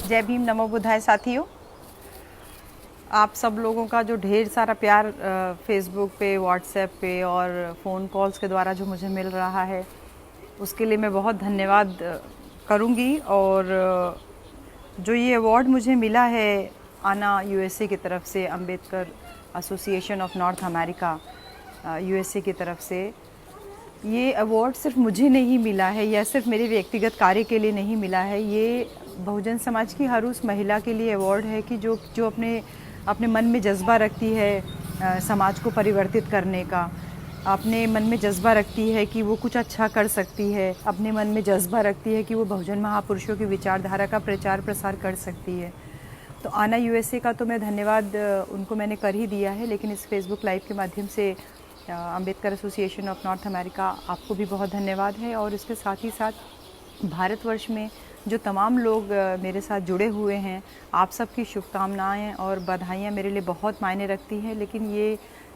जय भीम, नमो बुद्धाय साथियों। आप सब लोगों का जो ढेर सारा प्यार फेसबुक पे, व्हाट्सएप पे और फ़ोन कॉल्स के द्वारा जो मुझे मिल रहा है, उसके लिए मैं बहुत धन्यवाद करूँगी। और जो ये अवार्ड मुझे मिला है आना यूएसए की तरफ से, Ambedkar association of north America USA की तरफ से, ये अवार्ड सिर्फ मुझे नहीं मिला है या सिर्फ मेरे व्यक्तिगत कार्य के लिए नहीं मिला है। ये बहुजन समाज की हर उस महिला के लिए अवार्ड है कि जो जो अपने अपने मन में जज्बा रखती है समाज को परिवर्तित करने का, अपने मन में जज्बा रखती है कि वो कुछ अच्छा कर सकती है, अपने मन में जज्बा रखती है कि वो बहुजन महापुरुषों की विचारधारा का प्रचार प्रसार कर सकती है। तो आना यूएसए का तो मैं धन्यवाद उनको मैंने कर ही दिया है, लेकिन इस फेसबुक लाइव के माध्यम से Ambedkar association of north America आपको भी बहुत धन्यवाद है। और इसके साथ ही साथ भारतवर्ष में जो तमाम लोग मेरे साथ जुड़े हुए हैं, आप सबकी शुभकामनाएं और बधाइयाँ मेरे लिए बहुत मायने रखती हैं। लेकिन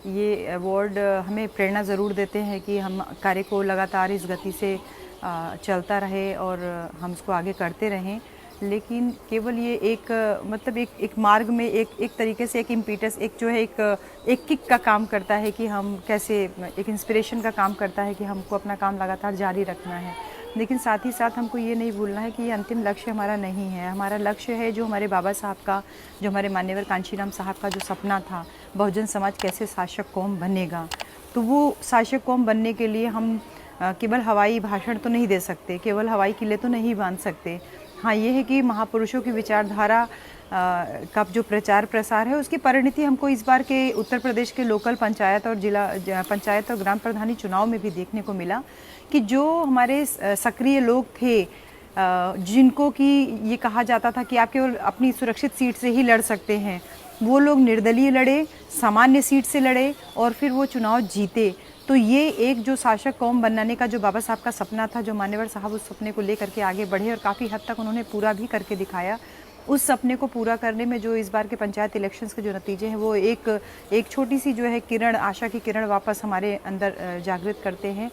ये अवार्ड हमें प्रेरणा ज़रूर देते हैं कि हम कार्य को लगातार इस गति से चलता रहे और हम इसको आगे करते रहें। लेकिन केवल ये एक मतलब एक मार्ग में एक तरीके से एक इम्पीटस, एक जो है एक किक का काम करता है कि हम कैसे, एक इंस्पिरेशन का काम करता है कि हमको अपना काम लगातार जारी रखना है। लेकिन साथ ही साथ हमको ये नहीं भूलना है कि ये अंतिम लक्ष्य हमारा नहीं है। हमारा लक्ष्य है जो हमारे बाबा साहब का, जो हमारे मान्यवर कांशीराम साहब का जो सपना था, बहुजन समाज कैसे शासक कौम बनेगा। तो वो शासक कौम बनने के लिए हम केवल हवाई भाषण तो नहीं दे सकते, केवल हवाई किले तो नहीं बांध सकते। हाँ, ये है कि महापुरुषों की विचारधारा का जो प्रचार प्रसार है, उसकी परिणति हमको इस बार के उत्तर प्रदेश के लोकल पंचायत और जिला पंचायत और ग्राम प्रधानी चुनाव में भी देखने को मिला कि जो हमारे सक्रिय लोग थे, जिनको कि ये कहा जाता था कि आप केवल अपनी सुरक्षित सीट से ही लड़ सकते हैं, वो लोग निर्दलीय लड़े, सामान्य सीट से लड़े और फिर वो चुनाव जीते। तो ये एक जो शासक कौम बनाने का जो बाबा साहब का सपना था, जो मान्यवर साहब उस सपने को लेकर के आगे बढ़े और काफ़ी हद तक उन्होंने पूरा भी करके दिखाया। उस सपने को पूरा करने में जो इस बार के पंचायत इलेक्शंस के जो नतीजे हैं, वो एक छोटी सी जो है किरण, आशा की किरण वापस हमारे अंदर जागृत करते हैं।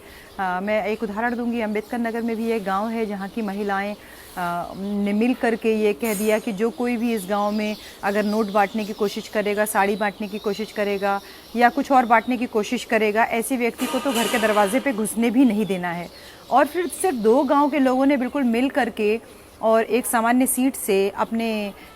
मैं एक उदाहरण दूंगी। अंबेडकर नगर में भी एक गांव है जहां की महिलाएं ने मिल करके ये कह दिया कि जो कोई भी इस गांव में अगर नोट बांटने की कोशिश करेगा, साड़ी बांटने की कोशिश करेगा या कुछ और बांटने की कोशिश करेगा, ऐसे व्यक्ति को तो घर के दरवाजे पे घुसने भी नहीं देना है। और फिर सिर्फ 2 गांव के लोगों ने बिल्कुल मिल करके और एक सामान्य सीट से अपने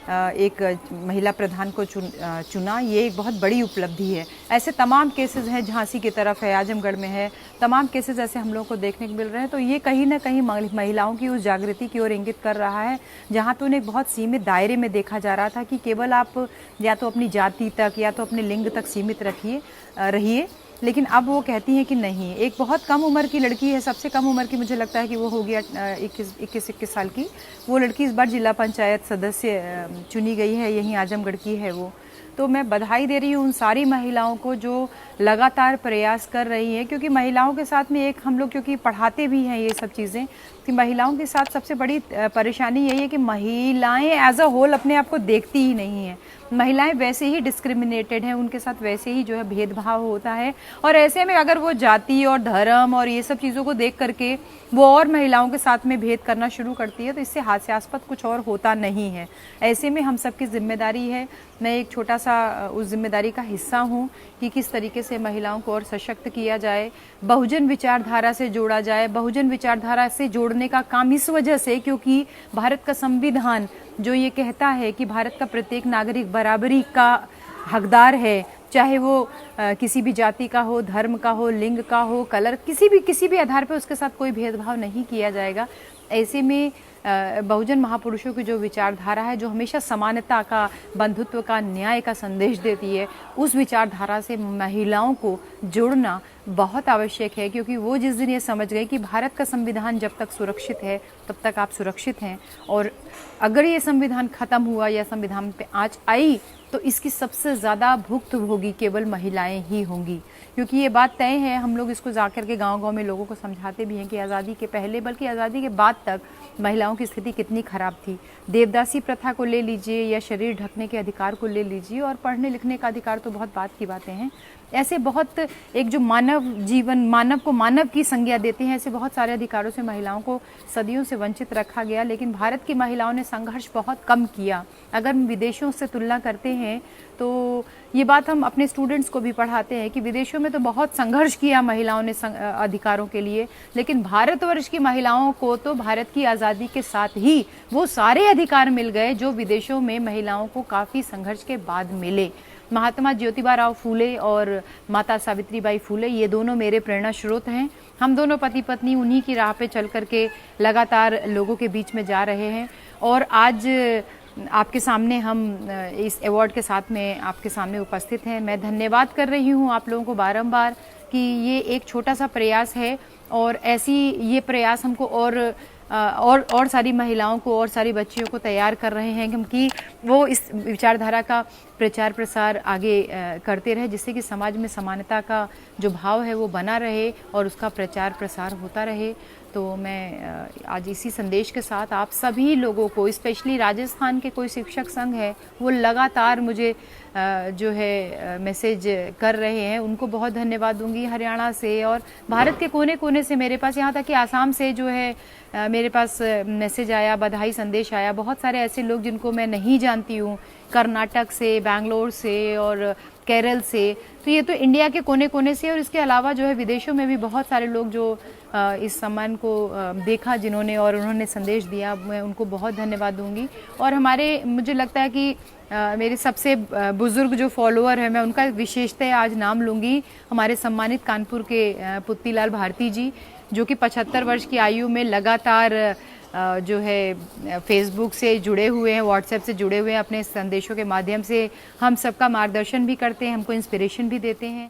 एक महिला प्रधान को चुना। ये एक बहुत बड़ी उपलब्धि है। ऐसे तमाम केसेस हैं, झांसी की तरफ है, आजमगढ़ में है, तमाम केसेस ऐसे हम लोगों को देखने को मिल रहे हैं। तो ये कहीं ना कहीं महिलाओं की उस जागृति की ओर इंगित कर रहा है, जहाँ पे उन्हें एक बहुत सीमित दायरे में देखा जा रहा था कि केवल आप या तो अपनी जाति तक या तो अपने लिंग तक सीमित रहिए। लेकिन अब वो कहती हैं कि नहीं, एक बहुत कम उम्र की लड़की है, सबसे कम उम्र की मुझे लगता है कि वो हो गया 21 साल की, वो लड़की इस बार जिला पंचायत सदस्य चुनी गई है, यहीं आजमगढ़ की है वो। तो मैं बधाई दे रही हूँ उन सारी महिलाओं को जो लगातार प्रयास कर रही हैं, क्योंकि महिलाओं के साथ में एक हम लोग क्योंकि पढ़ाते भी हैं ये सब चीज़ें, कि महिलाओं के साथ सबसे बड़ी परेशानी यही है कि महिलाएं एज अ होल अपने आप को देखती ही नहीं हैं। महिलाएं वैसे ही डिस्क्रिमिनेटेड हैं, उनके साथ वैसे ही जो है भेदभाव होता है। और ऐसे में अगर वो जाति और धर्म और ये सब चीज़ों को देख करके वो और महिलाओं के साथ में भेद करना शुरू करती है, तो इससे हास्यास्पद कुछ और होता नहीं है। ऐसे में हम सबकी जिम्मेदारी है, मैं एक छोटा सा उस जिम्मेदारी का हिस्सा हूँ कि किस तरीके से महिलाओं को और सशक्त किया जाए, बहुजन विचारधारा से जोड़ा जाए। बहुजन विचारधारा से जोड़ने का काम इस वजह से क्योंकि भारत का संविधान जो ये कहता है कि भारत का प्रत्येक नागरिक बराबरी का हकदार है, चाहे वो किसी भी जाति का हो, धर्म का हो, लिंग का हो, कलर, किसी भी आधार पर उसके साथ कोई भेदभाव नहीं किया जाएगा। ऐसे में बहुजन महापुरुषों की जो विचारधारा है, जो हमेशा समानता का, बंधुत्व का, न्याय का संदेश देती है, उस विचारधारा से महिलाओं को जोड़ना बहुत आवश्यक है। क्योंकि वो जिस दिन ये समझ गए कि भारत का संविधान जब तक सुरक्षित है तब तक आप सुरक्षित हैं, और अगर ये संविधान खत्म हुआ या संविधान पे आँच आई तो इसकी सबसे ज़्यादा भुक्तभोगी केवल महिलाएं ही होंगी। क्योंकि ये बात तय है, हम लोग इसको जाकर के गांव-गांव में लोगों को समझाते भी हैं कि आज़ादी के पहले बल्कि आज़ादी के बाद तक महिलाओं की स्थिति कितनी खराब थी। देवदासी प्रथा को ले लीजिए या शरीर ढकने के अधिकार को ले लीजिए, और पढ़ने लिखने का अधिकार तो बहुत बात की बातें हैं, ऐसे बहुत एक जो मानव जीवन, मानव को मानव की संज्ञा देते हैं, ऐसे बहुत सारे अधिकारों से महिलाओं को सदियों से वंचित रखा गया। लेकिन भारत की महिलाओं ने संघर्ष बहुत कम किया। अगर हम विदेशों से तुलना करते हैं तो ये बात हम अपने स्टूडेंट्स को भी पढ़ाते हैं कि विदेशों में तो बहुत संघर्ष किया महिलाओं ने अधिकारों के लिए, लेकिन भारतवर्ष की महिलाओं को तो भारत की आज़ादी के साथ ही वो सारे अधिकार मिल गए जो विदेशों में महिलाओं को काफ़ी संघर्ष के बाद मिले। महात्मा ज्योतिबा राव फूले और माता सावित्रीबाई फूले, ये दोनों मेरे प्रेरणा स्रोत हैं। हम दोनों पति पत्नी उन्हीं की राह पे चल करके लगातार लोगों के बीच में जा रहे हैं। और आज आपके सामने हम इस अवार्ड के साथ में आपके सामने उपस्थित हैं। मैं धन्यवाद कर रही हूँ आप लोगों को बारंबार कि ये एक छोटा सा प्रयास है और ऐसी ये प्रयास हमको और सारी महिलाओं को और सारी बच्चियों को तैयार कर रहे हैं क्योंकि वो इस विचारधारा का प्रचार प्रसार आगे करते रहे, जिससे कि समाज में समानता का जो भाव है वो बना रहे और उसका प्रचार प्रसार होता रहे। तो मैं आज इसी संदेश के साथ आप सभी लोगों को, स्पेशली राजस्थान के कोई शिक्षक संघ है वो लगातार मुझे जो है मैसेज कर रहे हैं, उनको बहुत धन्यवाद दूंगी। हरियाणा से और भारत के कोने कोने से मेरे पास, यहाँ तक कि आसाम से जो है मेरे पास मैसेज आया, बधाई संदेश आया। बहुत सारे ऐसे लोग जिनको मैं नहीं जानती हूँ, कर्नाटक से, बैंगलोर से और केरल से। तो ये तो इंडिया के कोने कोने से, और इसके अलावा जो है विदेशों में भी बहुत सारे लोग जो इस सम्मान को देखा जिन्होंने और उन्होंने संदेश दिया, मैं उनको बहुत धन्यवाद दूंगी। और मुझे लगता है कि मेरे सबसे बुजुर्ग जो फॉलोअर है, मैं उनका विशेषतः आज नाम लूँगी, हमारे सम्मानित कानपुर के पुत्तीलाल भारती जी, जो कि 75 वर्ष की आयु में लगातार जो है फेसबुक से जुड़े हुए हैं, व्हाट्सएप से जुड़े हुए हैं, अपने संदेशों के माध्यम से हम सबका मार्गदर्शन भी करते हैं, हमको इंस्पिरेशन भी देते हैं।